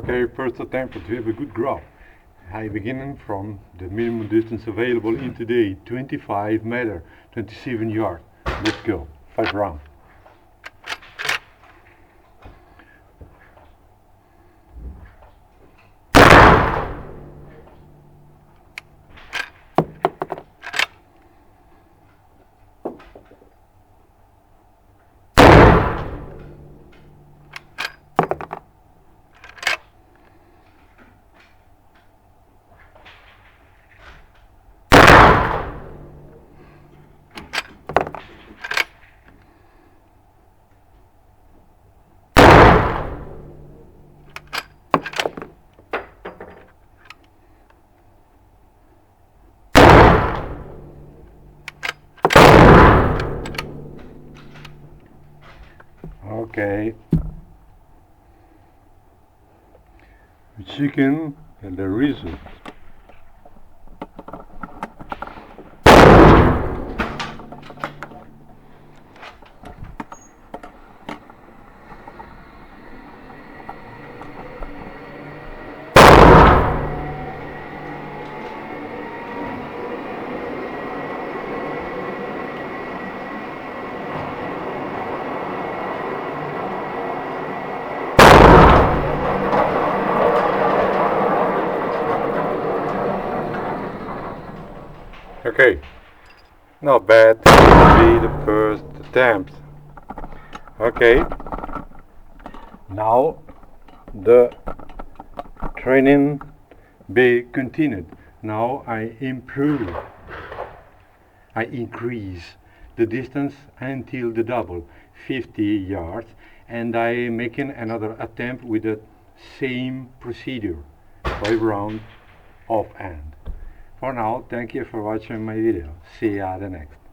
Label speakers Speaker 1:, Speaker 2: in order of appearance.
Speaker 1: Okay, first attempt to have a good graph. I begin from the minimum distance available in today, 25 meter, 27 yards. Let's go, 5 rounds. Okay, chicken and the result. Okay, not bad. Be the first attempt. Okay, now the training be continued. Now I improve. I increase the distance until the double, 50 yards, and I making another attempt with the same procedure, 5 rounds off end. For now, thank you for watching my video. See ya the next.